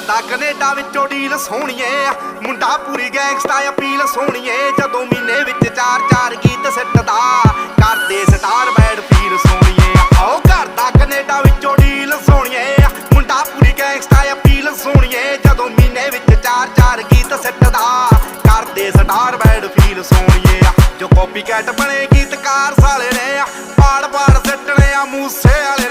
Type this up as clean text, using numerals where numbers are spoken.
ਕਰਦਾ ਕੈਨੇਡਾ ਵਿੱਚੋਂ ਡੀਲ ਸੋਹਣੀਏ, ਮੁੰਡਾ ਪੂਰੀ ਗੈਂਗਸਟਾ ਅਪੀਲ ਸੋਹਣੀਏ। ਜਦੋਂ ਮਹੀਨੇ ਵਿੱਚ 4-4 ਗੀਤ ਸਿੱਟਦਾ, ਕਰਦੇ ਸਟਾਰ ਬੈਡ ਫੀਲ ਸੋਹਣੀਏ। ਆਓ ਕਰਦਾ ਕੈਨੇਡਾ ਵਿੱਚੋਂ ਡੀਲ ਸੋਹਣੀਏ, ਮੁੰਡਾ ਪੂਰੀ ਗੈਂਗਸਟਾ ਅਪੀਲ ਸੋਹਣੀਏ। ਜਦੋਂ ਮਹੀਨੇ ਵਿੱਚ 4-4 ਗੀਤ ਸਿੱਟਦਾ, ਕਰਦੇ ਸਟਾਰ ਬੈਡ ਫੀਲ ਸੋਹਣੀਏ। ਜੋ ਕਾਪੀ ਕੈਟ ਬਣੇ ਗੀਤਕਾਰ ਸਾਲੇ ਨੇ, ਪਾੜ ਸਿੱਟਣੇ ਆ ਮੂਸੇ ਵਾਲੇ